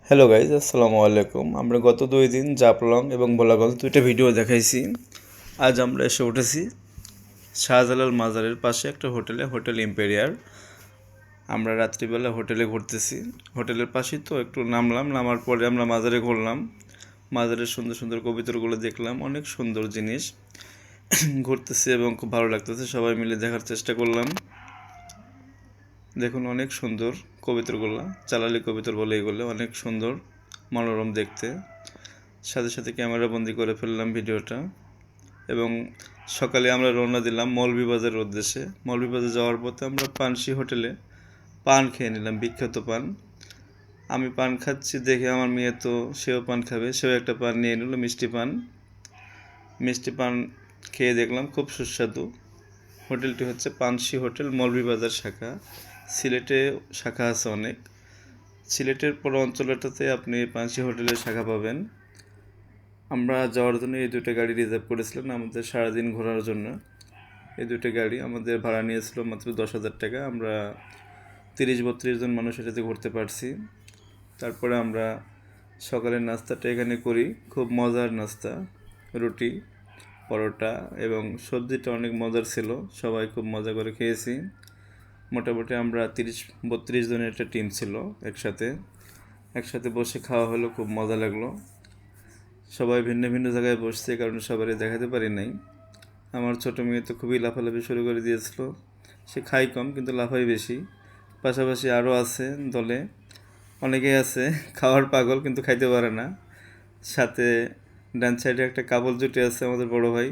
Hello guys, আসসালামু আলাইকুম। আমরা গত 2 দিন জাফলং এবং ভোলাগঞ্জ 2টা ভিডিও দেখাইছি। আজ আমরা এসে উঠেছি শাহজালাল মাজারের পাশে একটা হোটেলে, হোটেল ইম্পেরিয়ার। আমরা রাত্রিবেলা হোটেলে ঘুরতেছি। হোটেলের পাশেই তো একটু নামার পরে আমরা মাজারে ঘুরলাম। মাজারের সুন্দর সুন্দর কবিতরগুলো দেখলাম, অনেক সুন্দর জিনিস। ঘুরতেছি এবং খুব ভালো লাগতেছে, সবাই মিলে দেখার চেষ্টা করলাম। দেখুন, অনেক সুন্দর কবিতরগুলো, চালালি কবিতর বলে এগুলো, অনেক সুন্দর মনোরম দেখতে। সাথে সাথে ক্যামেরা বন্দি করে ফেললাম ভিডিওটা। এবং সকালে আমরা রওনা দিলাম মৌলভীবাজারের উদ্দেশ্যে। মৌলভীবাজার যাওয়ার পথে আমরা পানসি হোটেলে পান খেয়ে নিলাম, বিখ্যাত পান। আমি পান খাচ্ছি দেখে আমার মেয়ে তো সেও পান খাবে, সেও একটা পান নিয়ে নিল, মিষ্টি পান খেয়ে দেখলাম খুব সুস্বাদু। হোটেলটি হচ্ছে পানসি হোটেল, মৌলভীবাজার শাখা। সিলেটে শাখা আছে অনেক। সিলেটের পুরো অঞ্চলটাতে আপনি পানসি হোটেলের শাখা পাবেন। আমরা যাওয়ার জন্য এই 2টা গাড়ি রিজার্ভ করেছিলাম আমাদের সারাদিন ঘোরার জন্য। এই 2টা গাড়ি আমাদের ভাড়া নিয়েছিল মাত্র 10,000 টাকা। আমরা 30-32 জন মানুষ এটাতে ঘুরতে পারছি। তারপরে আমরা সকালের নাস্তাটা এখানে করি, খুব মজার নাস্তা। রুটি, পরোটা এবং সবজিটা অনেক মজার ছিল, সবাই খুব মজা করে খেয়েছি। মোটামুটি আমরা 30-32 জনের একটা টিম ছিল, একসাথে বসে খাওয়া হলো, খুব মজা লাগলো। সবাই ভিন্ন ভিন্ন জায়গায় বসছে, কারণ সবারই দেখাতে পারি নাই। আমার ছোটো মেয়ে তো খুবই লাফালাফি শুরু করে দিয়েছিল। সে খায় কম কিন্তু লাফাই বেশি। পাশাপাশি আরও আছে দলে, অনেকেই আছে খাওয়ার পাগল কিন্তু খাইতে পারে না। সাথে ডান সাইডে একটা কাপল জুটি আছে, আমাদের বড় ভাই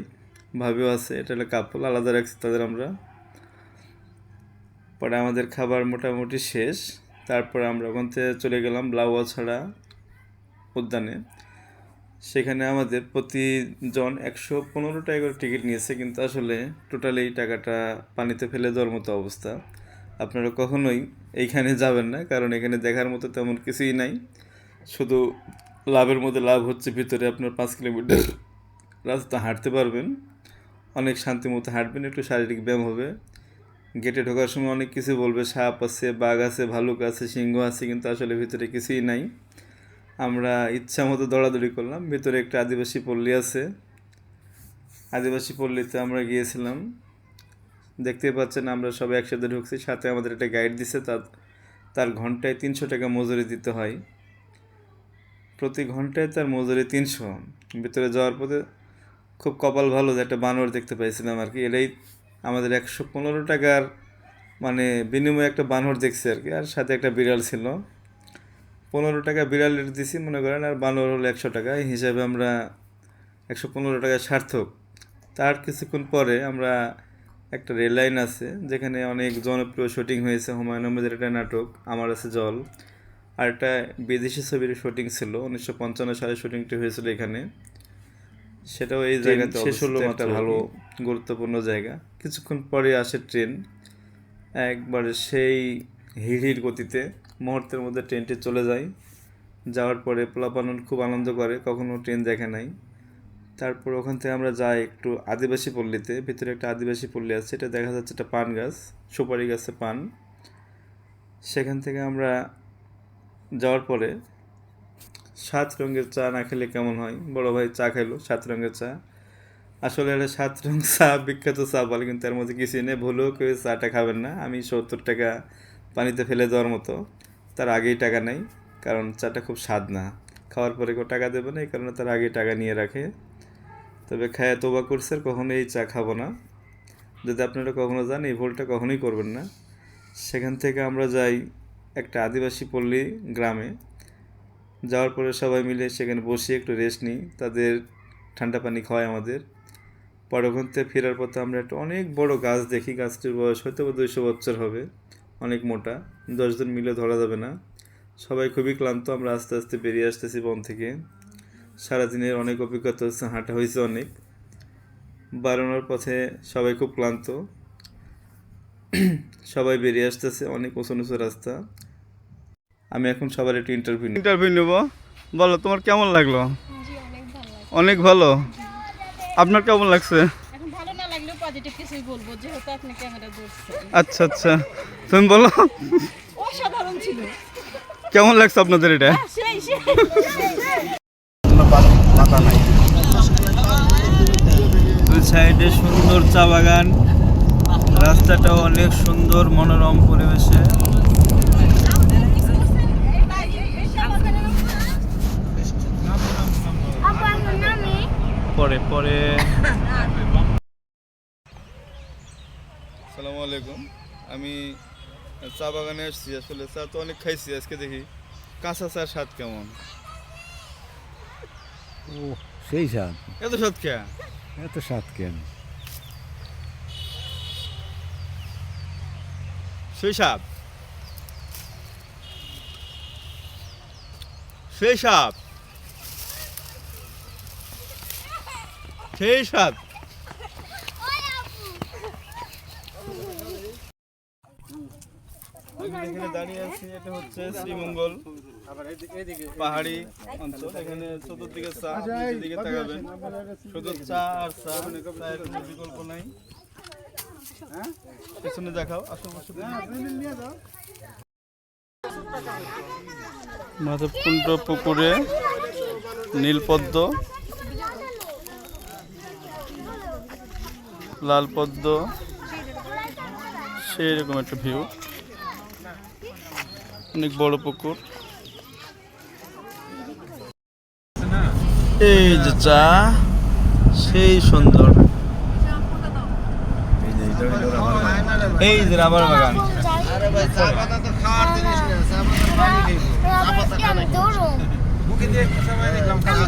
ভাবিও আছে। এটা হলো কাপল, আলাদা রাখছি তাদের আমরা। পরে আমাদের খাবার মোটামুটি শেষ। তারপরে আমরা ওখান থেকে চলে গেলাম লাউয়াছড়া উদ্যানে। সেখানে আমাদের প্রতিজন 115 টাকা করে টিকিট নিয়েছে, কিন্তু আসলে টোটালি এই টাকাটা পানিতে ফেলে দেওয়ার মতো অবস্থা। আপনারা কখনোই এইখানে যাবেন না, কারণ এখানে দেখার মতো তেমন কিছুই নাই। শুধু লাভের মধ্যে লাভ হচ্ছে, ভিতরে আপনার 5 কিলোমিটার রাস্তা হাঁটতে পারবেন, অনেক শান্তি মতো হাঁটবেন, একটু শারীরিক ব্যায়াম হবে। গেটে ঢোকার সময় অনেক কিছু বলবে, সাপ আছে, বাঘ আছে, ভালুক আছে, সিংহ আছে, কিন্তু আসলে ভিতরে কিছুই নাই। আমরা ইচ্ছা মতো দৌড়াদৌড়ি করলাম। ভিতরে একটা আদিবাসী পল্লী আছে, আদিবাসী পল্লীতে আমরা গিয়েছিলাম। দেখতেই পাচ্ছেন আমরা সবাই একসাথে ঢুকছি, সাথে আমাদের একটা গাইড দিছে। তার ঘন্টায় 300 টাকা মজুরি দিতে হয়, প্রতি ঘন্টায় তার মজুরি 300। ভিতরে যাওয়ার পথে খুব কপাল ভালো যে একটা বানর দেখতে পাইছিলাম আর কি। এটাই আমাদের 115 টাকার মানে বিনিময়ে একটা বানর দেখছি আর কি। আর সাথে একটা বিড়াল ছিল, 15 টাকা বিড়ালের দিছি মনে করেন, আর বানর হলো 100 টাকা। এই হিসাবে আমরা 115 টাকা সার্থক। তার কিছুক্ষণ পরে আমরা একটা রেল লাইন আছে, যেখানে অনেক জনপ্রিয় শুটিং হয়েছে, হুমায়ুন আহমেদের একটা নাটক আমার আছে জল। আর একটা বিদেশি ছবির শুটিং ছিল, 1955 সালে শুটিংটি হয়েছিল এখানে। সেটাও এই জায়গাতে শেষ হলো, একটা ভালো গুরুত্বপূর্ণ জায়গা। কিছুক্ষণ পরে আসে ট্রেন, একবারে সেই হিড়হিড় গতিতে মুহূর্তের মধ্যে ট্রেনটি চলে যায়। যাওয়ার পরে পোলাপানন খুব আনন্দ করে, কখনো ট্রেন দেখে নাই। তারপর ওখান থেকে আমরা যাই একটু আদিবাসী পল্লীতে। ভিতরে একটা আদিবাসী পল্লী আছে, এটা দেখা যাচ্ছে একটা পান গাছ, সুপারি গাছে পান। সেখান থেকে আমরা যাওয়ার পরে 7 রঙের চা না খেলে কেমন হয়, বড় ভাই চা খাইলো 7 রঙের চা। আসলে এটা 7 রঙ চা, বিখ্যাত চা বলে, কিন্তু তার মধ্যে কিছুই নেই। ভুলেও কেউ চাটা খাবেন না। আমি 70 টাকা পানিতে ফেলে দেওয়ার মতো, তার আগেই টাকা নেই, কারণ চাটা খুব স্বাদ না। খাওয়ার পরে কেউ টাকা দেবে না, এই কারণে তার আগেই টাকা নিয়ে রাখে। তবে খায়া তোবা করছে, কখনো এই চা খাবো না। যদি আপনারা কখনো যান, এই ভুলটা কখনোই করবেন না। সেখান থেকে আমরা যাই একটা আদিবাসী পল্লী গ্রামে। যাওয়ার পরে সবাই মিলে সেখানে বসে একটু রেস্ট নিই, তাদের ঠান্ডা পানি খাওয়ায় আমাদের। পরে ওখান থেকে ফেরার পথে আমরা একটা অনেক বড় গাছ দেখি, গাছটির বয়স হয়তো 200 বছর হবে, অনেক মোটা, 10 জন মিলে ধরা যাবে না। সবাই খুবই ক্লান্ত, আমরা আস্তে আস্তে বেরিয়ে আসতেছি বন থেকে। সারাদিনের অনেক অভিজ্ঞতা হচ্ছে, হাঁটা হয়েছে অনেক। বাড়ানোর পথে সবাই খুব ক্লান্ত, সবাই বেরিয়ে আসতেছে, অনেক উঁচু নিচু রাস্তা। আমি এখন সবার একটু ইন্টারভিউ নেব। বলো, তোমার কেমন লাগলো? অনেক ভালো। আপনার কেমন লাগছে? আচ্ছা আচ্ছা, তুমি বলো। অসাধারণ ছিল। কেমন লাগছে আপনাদের এটা? দুই সাইডে সুন্দর চা বাগান, রাস্তাটাও অনেক সুন্দর মনোরম পরিবেশে। পরে পরে আসসালামু আলাইকুম। আমি চা বাগানে আসছি। আসলে চা তো অনেক খাইছি, আজকে দেখি কাঁচা চার স্বাদ কেমন। ও সেই স্বাদ, এত স্বাদ কে? এত স্বাদ কেন? সেই স্বাদ, সেই স্বাদ, সেই স্বাদ। এখানে দাঁড়িয়ে আছি, এটা হচ্ছে শ্রীমঙ্গল পাহাড়ি অঞ্চল। এখানে চতুর্দিকে চা, দিকে তাকাবেন শুধু চা আর চা, চায়ের কোনো বিকল্প নাই। পেছনে দেখাও, আশেপাশে মাধবকুণ্ড পুকুরে নীলপদ্ম, লাল পদ্ম, সেই রকম একটা ভিউ। অনেক বড় পুকুর। এই যে চা, সেই সুন্দর। এই যে রাবার বাগান,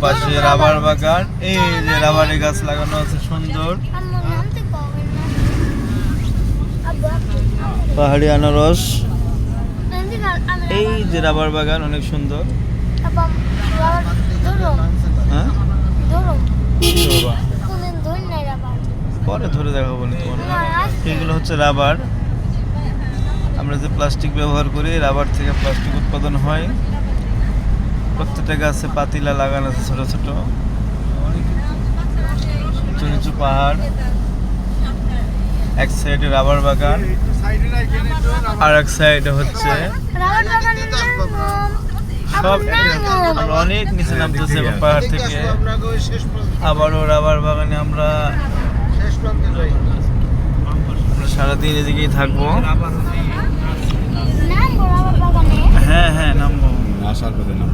পাশে রাবার বাগান। এই যে রাবারের গাছ লাগানো আছে সুন্দর। পাহাড়ি আনারস, এই যে রাবার বাগান অনেক সুন্দর। হ্যাঁ পরে ধরে দেখাবো না তোমার। এগুলো হচ্ছে রাবার। আমরা যে প্লাস্টিক ব্যবহার করি, রাবার থেকে প্লাস্টিক উৎপাদন হয়। প্রত্যেকটা গাছে পাতিলা লাগানো আছে ছোট ছোট। উঁচু নিচু পাহাড়, এক সাইডে রাবার বাগান, আর এক সাইডে হচ্ছে সব। আমরা অনেক নিচে নামতেছি এবং পাহাড় থেকে আবারও রাবার বাগানে আমরা সারাদিন এদিকেই থাকবো। হ্যাঁ হ্যাঁ নামবো, আসার পথে নাম